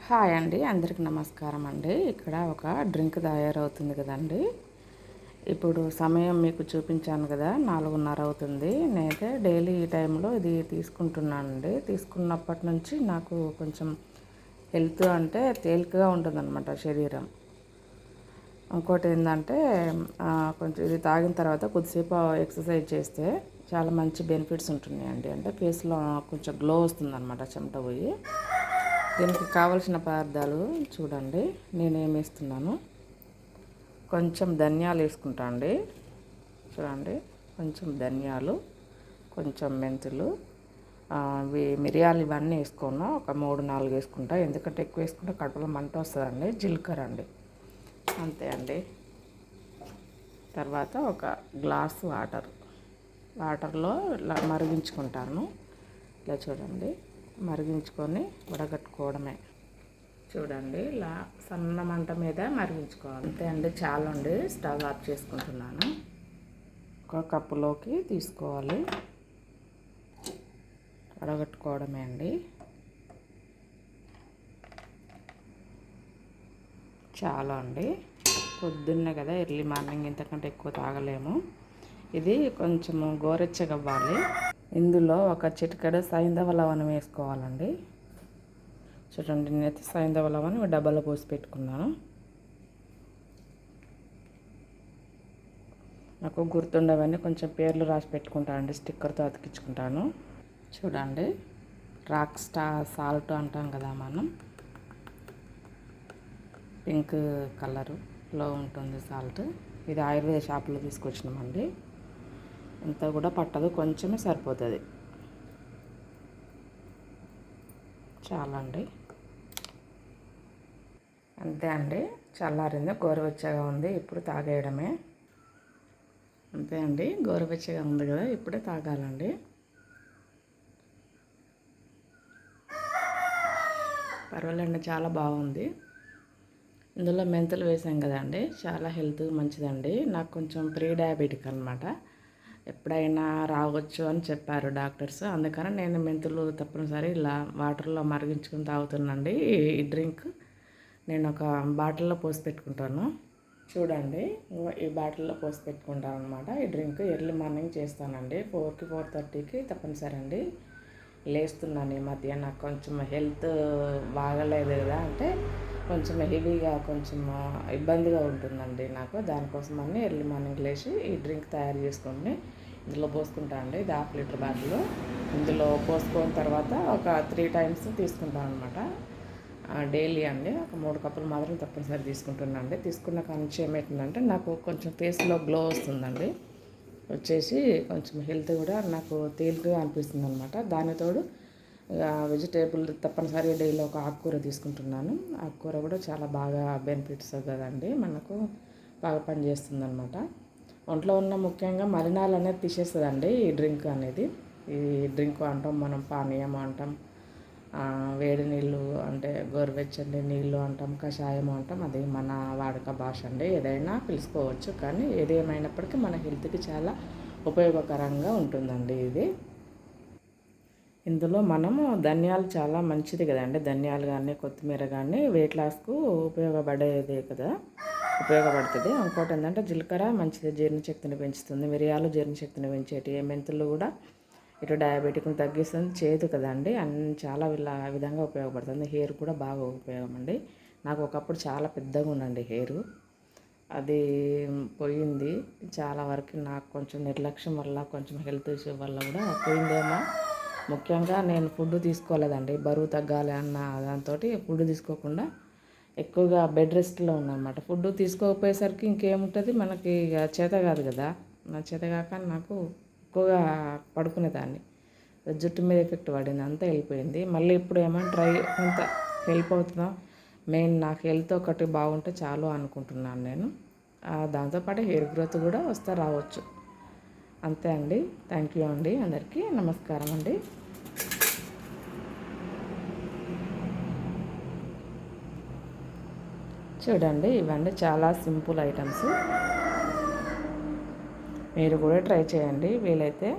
Hi అండి, అందరికి నమస్కారం అండి. ఇక్కడ ఒక డ్రింక్ తయారవుతుంది కదండి. ఇప్పుడు సమయం మీకు చూపించాను కదా, 4:30 అవుతుంది. నేనైతే డైలీ ఈ టైంలో ఇది తీసుకుంటున్నానండి. తీసుకున్నప్పటి నుంచి నాకు కొంచెం హెల్త్ అంటే తేలికగా ఉంటుందన్నమాట శరీరం. ఇంకోటి ఏంటంటే కొంచెం ఇది తాగిన తర్వాత కొద్దిసేపు ఎక్సర్సైజ్ చేస్తే చాలా మంచి బెనిఫిట్స్ ఉంటున్నాయండి. అంటే ఫేస్లో కొంచెం గ్లో వస్తుందన్నమాట, చెమట పోయి. దీనికి కావలసిన పదార్థాలు చూడండి, నేనేం వేస్తున్నాను. కొంచెం ధనియాలు వేసుకుంటా అండి. చూడండి, కొంచెం ధనియాలు, కొంచెం మెంతులు, మిరియాలు ఇవన్నీ వేసుకోను. ఒక 3-4 వేసుకుంటా, ఎందుకంటే ఎక్కువ వేసుకుంటే కడుపులో మంట వస్తుందండి. జీలకర్ర అండి, అంతే అండి. తర్వాత ఒక గ్లాస్ వాటర్లో ఇలా మరిగించుకుంటాను. ఇలా చూడండి, మరిగించుకొని వడగట్టుకోవడమే. చూడండి, ఇలా సన్న మంట మీద మరిగించుకోవాలి, అంతే అండి. చాలా అండి. స్టవ్ ఆఫ్ చేసుకుంటున్నాను. ఒక కప్పులోకి తీసుకోవాలి, వడగట్టుకోవడమే అండి. చాలా అండి. పొద్దున్నే కదా, ఎర్లీ మార్నింగ్, ఇంతకంటే ఎక్కువ తాగలేము. ఇది కొంచెము గోరెచ్చగా అవ్వాలి. ఇందులో ఒక చిటికెడు సైంధవ లవణం వేసుకోవాలండి. చూడండి, నేనైతే సైంధవ లవణం డబ్బాలో పోసి పెట్టుకున్నాను. నాకు గుర్తుండవన్నీ కొంచెం పేర్లు రాసి పెట్టుకుంటాను అండి, స్టిక్కర్తో అతికించుకుంటాను. చూడండి, రాక్ సాల్ట్ అంటాం కదా మనం, పింక్ కలర్లో ఉంటుంది సాల్ట్. ఇది ఆయుర్వేద షాపులో తీసుకొచ్చినామండి. ఇంత కూడా పట్టదు, కొంచెమే సరిపోతుంది. చాలా అండి, అంతే అండి. చల్లారింది, గోరువెచ్చగా ఉంది, ఇప్పుడు తాగేయడమే. అంతే అండి, గోరువెచ్చగా ఉంది కదా, ఇప్పుడే తాగాలండి. పర్వాలేండి, చాలా బాగుంది. ఇందులో మెంతులు వేసాం కదండి, చాలా హెల్త్ మంచిదండి. నాకు కొంచెం ప్రీ డయాబెటిక్ అనమాట. ఎప్పుడైనా రావచ్చు అని చెప్పారు డాక్టర్స్. అందుకని నేను మెంతులు తప్పనిసరి ఇలా వాటర్లో మరిగించుకుని తాగుతున్నాండి. ఈ డ్రింక్ నేను ఒక బాటిల్లో పోసి పెట్టుకుంటాను. చూడండి, ఈ బాటిల్లో పోసి పెట్టుకుంటాను అనమాట. ఈ డ్రింక్ ఎర్లీ మార్నింగ్ చేస్తానండి. 4కి 4:30కి తప్పనిసరి అండి. లేస్తున్నాను ఈ మధ్య, నాకు కొంచెం హెల్త్ బాగలేదు కదా, అంటే కొంచెం హెవీగా, కొంచెం ఇబ్బందిగా ఉంటుందండి నాకు. దానికోసమని ఎర్లీ మార్నింగ్ లేచి ఈ డ్రింక్ తయారు చేసుకొని ఇందులో పోసుకుంటా అండి. ఇది 1/2 లీటర్ బాటిల్. ఇందులో పోసుకున్న తర్వాత ఒక 3 టైమ్స్ తీసుకుంటాను అనమాట. డైలీ అండి. ఒక 3 కప్పులు మాత్రం తప్పనిసరి తీసుకుంటున్నాను అండి. తీసుకున్న కానించి ఏమవుతుందంటే నాకు కొంచెం ఫేస్లో గ్లో వస్తుందండి. వచ్చేసి కొంచెం హెల్త్ కూడా నాకు తేలికగా అనిపిస్తుంది అనమాట. దానితోడు వెజిటేబుల్ తప్పనిసరి డైలీ ఒక ఆకుకూర తీసుకుంటున్నాను. ఆకుకూర కూడా చాలా బాగా బెనిఫిట్స్ కదండి, మనకు బాగా పనిచేస్తుంది అనమాట. ఒంట్లో ఉన్న ముఖ్యంగా మలినాలు అనేది తీసేస్తుందండి ఈ డ్రింక్ అనేది. ఈ డ్రింక్ అంటాం మనం, పానీయం అంటాం, వేడి నీళ్ళు అంటే గోరువెచ్చని నీళ్ళు అంటాం, కషాయం అంటాం. అది మన వాడుక భాష అండి, ఏదైనా పిలుచుకోవచ్చు. కానీ ఏదేమైనప్పటికీ మన హెల్త్కి చాలా ఉపయోగకరంగా ఉంటుందండి ఇది. ఇందులో మనము ధనియాలు చాలా మంచిది కదండి. ధనియాలు కానీ, కొత్తిమీర కానీ వెయిట్ లాస్కు ఉపయోగపడేదే కదా, ఉపయోగపడుతుంది. ఇంకోటి ఏంటంటే జీలకర్ర మంచిది, జీర్ణశక్తిని పెంచుతుంది. మిరియాలు జీర్ణశక్తిని పెంచేటి. మెంతులు కూడా ఇటు డయాబెటిక్ని తగ్గిస్తుంది. చేదు కదండి, అన్ని చాలా విధంగా ఉపయోగపడుతుంది. హెయిర్ కూడా బాగా ఉపయోగం అండి. నాకు ఒకప్పుడు చాలా పెద్దగా ఉండండి హెయిర్, అది పోయింది. చాలా వరకు నాకు కొంచెం నిర్లక్ష్యం వల్ల, కొంచెం హెల్త్ ఇష్యూ వల్ల కూడా పోయిందేమో. ముఖ్యంగా నేను ఫుడ్ తీసుకోలేదండి, బరువు తగ్గాలి అన్న దాంతో ఫుడ్ తీసుకోకుండా ఎక్కువగా బెడ్ రెస్ట్లో ఉన్నమాట. ఫుడ్ తీసుకోకపోయేసరికి ఇంకేముంటుంది మనకి, ఇక చేత కాదు కదా. నా చేత కాక నాకు ఎక్కువగా పడుకునేదాన్ని, జుట్టు మీద ఎఫెక్ట్ పడింది, అంతా వెళ్ళిపోయింది. మళ్ళీ ఇప్పుడు ఏమైనా ట్రై కొంత హెల్ప్ అవుతుందా, మెయిన్ నాకు హెల్త్ ఒకటి బాగుంటే చాలు అనుకుంటున్నాను నేను. దాంతోపాటు హెయిర్ గ్రోత్ కూడా రావచ్చు. అంతే అండి. థ్యాంక్ యూ అండి, అందరికీ నమస్కారం అండి. చూడండి, ఇవన్నీ చాలా సింపుల్ ఐటమ్స్. మీరు కూడా ట్రై చేయండి వీలైతే.